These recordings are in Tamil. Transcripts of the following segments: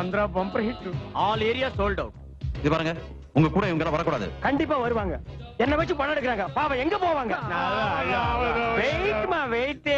Andhra bumper hit. All area sold out. இது பாருங்க, உங்க கூட இவங்க வரக்கூடாது. கண்டிப்பா வருவாங்க. என்ன வச்சு பணம் எடுக்கிறாங்க. பாவம் எங்க போவாங்க? வெயிட்மா வெயிட்.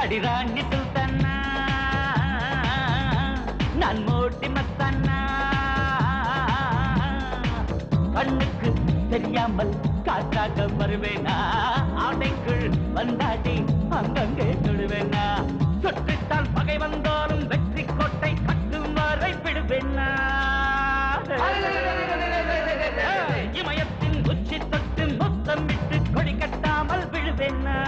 அடிராணி சுல்தானா நான் மோட்டி மத்தானா கண்ணுக்கு தெரியாமல் காற்றாக வருவேனா ஆடைக்குள் வந்தாடி அங்கங்கே தொடுவேனா சுற்றித்தான் பகை வந்தாலும் வெற்றி கோட்டை கட்டும் வரை விடுவேனா இமயத்தின் உச்சி தொட்டு முத்தமிட்டு கொடி கட்டாமல் விழுவேனா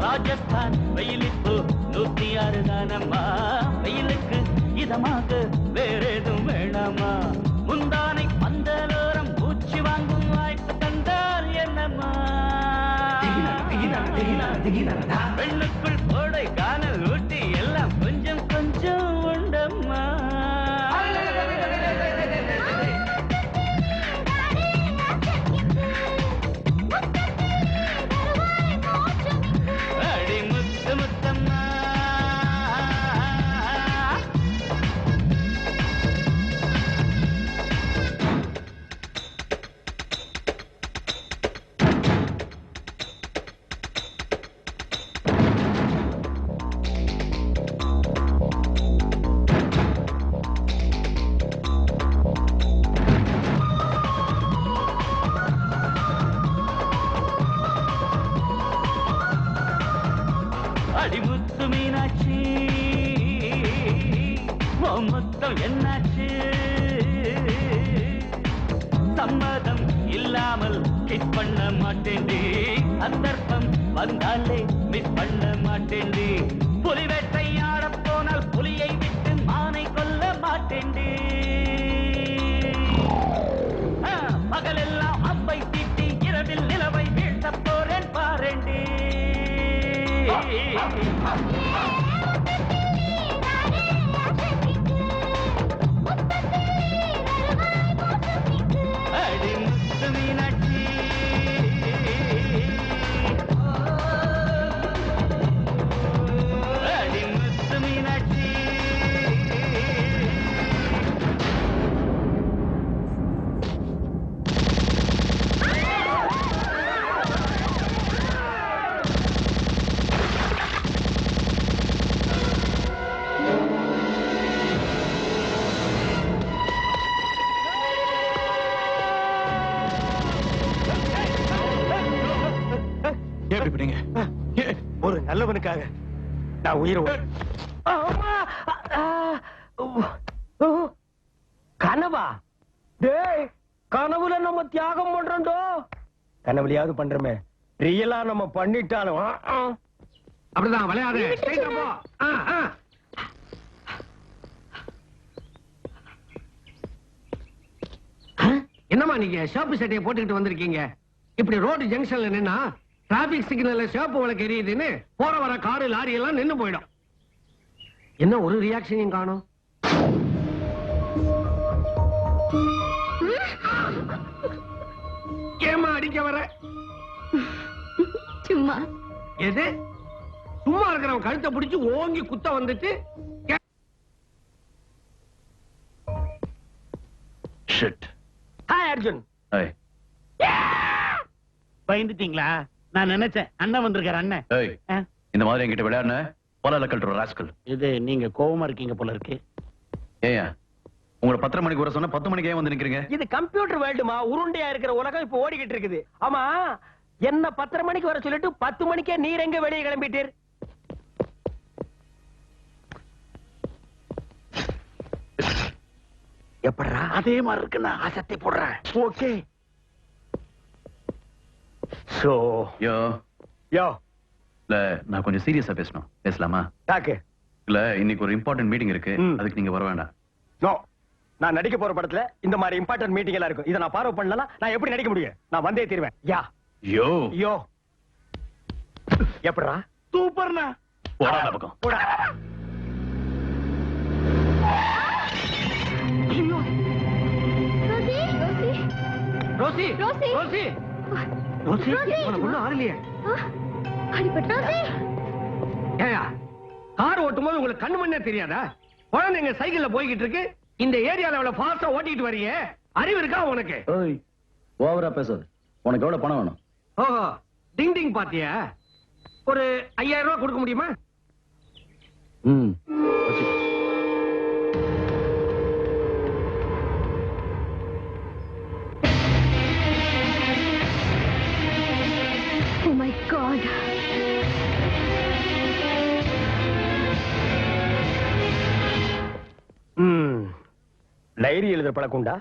ராஜஸ்தான் வெயிலுக்கு 106 தானம்மா வெயிலுக்கு இதமாக வேறேதும் வேணாமா முந்தானை பந்தலோரம் பூச்சி வாங்கும் வாய்ப்பு தந்தால் என்னம்மா பெண்ணுக்குள் கோடை காணல் ஊட்டி எல்லாம் கொஞ்சம் கொஞ்சம் உண்டம்மா அடிமுத்து மீனாட்சி மொத்தம் என்னாச்சு சம்மதம் இல்லாமல் கிட் பண்ண மாட்டேன்டி சந்தர்ப்பம் வந்தாலே மிஸ் பண்ண மாட்டேன்டி புலி வேட்டையாட போனால் புலியை விட்டு மானை கொல்ல மாட்டேன்டி பகலெல்லாம் அம்பை தீட்டி இரவில் நிலவை வீழ்த்த போறேன் பாரேண்டி அடி முத்து மீனாட்சி அடி முத்து மீனாட்சி ஒரு நல்லவனுக்காக நான் உயிரை கனவா? டேய், கனவுல நம்ம தியாகம் பண்றோம்டோ. கனவுலையாவது பண்றமே, ரியலா நம்ம பண்ணிட்டாலும் அப்படிதான் விளையாடு. நீங்க ஷாப்பு சட்டையை போட்டுக்கிட்டு வந்திருக்கீங்க? இப்படி ரோடு ஜங்ஷன்ல நின்னா டிராபிக் சிக்னல்ல ஷாப்பு விளக்கு எரியுதுன்னு போற வர காரு லாரி எல்லாம் நின்னு போயிடும். என்ன ஒரு ரியாக்ஷனையும் காணோம்? ஏமா அடிக்க வர? சும்மா. எது? சும்மா இருக்கிறவன் கழுத்தை பிடிச்சு ஓங்கி குத்த வந்துட்டு ஷிட். ஹாய் அர்ஜுன். ஏய் பயந்துட்டீங்களா? நான் நினைச்சேன் அண்ணன் வந்திருக்காரு. அண்ணன் ஏய் இந்த மாதிரி என்கிட்ட விளையாடுன பல கல்ற ராஸ்கல். இது நீங்க கோவமா இருக்கீங்க போல இருக்கு. ஏயா உங்களை 10 மணிக்கு வர சொன்னா 10 மணிக்கு ஏன் வந்து நிக்கிறீங்க? இது கம்ப்யூட்டர் வேர்ல்டுமா, உருண்டையா இருக்கிற உலகம் இப்ப ஓடிக்கிட்டு இருக்குது. ஆமா, என்ன 10:30 மணிக்கு வர சொல்லிட்டு 10 மணிக்கே நீர் எங்க வெளியே கிளம்பிட்டீர்? எப்படா? அதே மாதிரி இருக்குண்ணா. அசத்தி போடுறேன். ஓகே. சோ யோ யோ இல்ல நான் கொஞ்சம் சீரியஸா பேசணும். பேசலாமா? டாக்கு. இல்ல இன்னைக்கு ஒரு இம்பார்ட்டன்ட் மீட்டிங் இருக்கு. ம். அதுக்கு நீங்க வர வேண்டாம். நோ, நான் நடிக்க போற படத்துல இந்த மாதிரி இம்பார்ட்டன்ட் மீட்டிங் எல்லாம் இருக்கும். இத நான் ஃபாலோ பண்ணலனா நான் எப்படி நடிக்க முடியும்? நான் வந்தே தீருவேன். யா யோ யோ. எப்படா? சூப்பர்ண்ணா. போடா அந்த பக்கம். போடா. Rosie, Rosie Rosie. Rosie Rosie Rosie. உனக்கு ஒண்ணும் ஆகலையே? அடிபட்டு. ஏயா கார் ஓட்டும் போது உங்களுக்கு கண்ணு மண்ணே தெரியாதா? குழந்தைங்க சைக்கிள்ல போய்கிட்டு இருக்கு, இந்த ஏரியால அவ்வளவு ஃபாஸ்டா ஓட்டிட்டு வர்றீங்க. அறிவு இருக்கா உனக்கு? ஏய் ஓவரா பேசாத. உனக்கு எவ்வளவு பணம் வேணும்? ஓஹோ, டிங் டிங் பாத்தியா? ஒரு 5000 ரூபாய் கொடுக்க முடியுமா? ம். Oh my God. டைரி எழுதுற பழக்கம் உண்டா?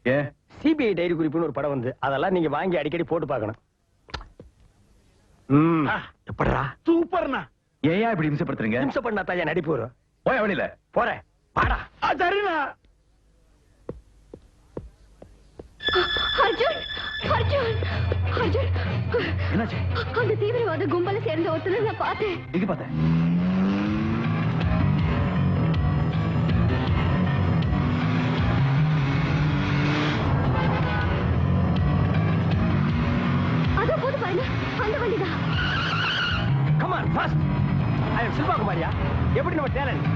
ஏ சிபிஐ டைரி குறிப்புன்னு ஒரு படம் வந்து அதெல்லாம் நீங்க வாங்கி அடிக்கடி போட்டு பார்க்கணும். எப்படா? சூப்பர்ண்ணா. ஏன் இப்படி இம்சப்படுத்துறீங்க? நிமிஷம் பண்ணா தான் நடிப்பு வரும். போய் வெளியில. போறேன். பாடா. சரிண்ணா. அர்ஜுன், அர்ஜுன், அர்ஜுன். என்னாச்சு? அந்த தீவிரவாத கும்பல சேர்ந்த ஒருத்தனை நான் பார்த்தேன். எங்க பார்த்தேன்? அதோ போது பாருங்க, அந்த வண்டிதான். Come on, fast. I am Silva குமாரியா. எப்படி நம்ம டேலண்ட்?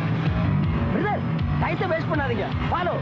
பிரதர், டைத்தை வேஸ்ட் பண்ணாதீங்க. ஃபாலோ.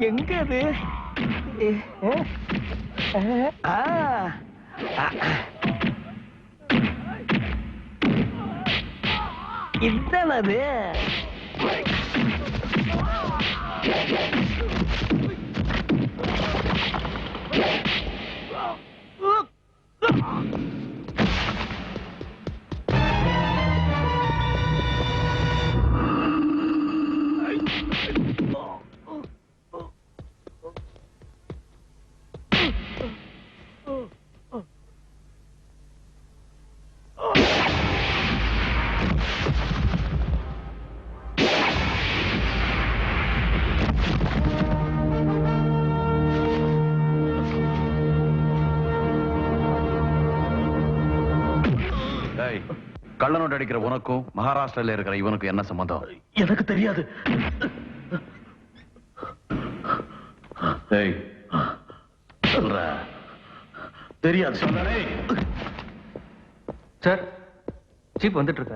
எங்க அது? இதுதான் அது. டேய், கள்ள நோட்டு அடிக்கிற உனக்கும் மகாராஷ்டிரால இருக்கிற இவனுக்கும் என்ன சம்பந்தம்? எனக்கு தெரியாது. டேய், சொல்றா. தெரியாது. சார், ஜீப் வந்துட்டு இருக்காரு.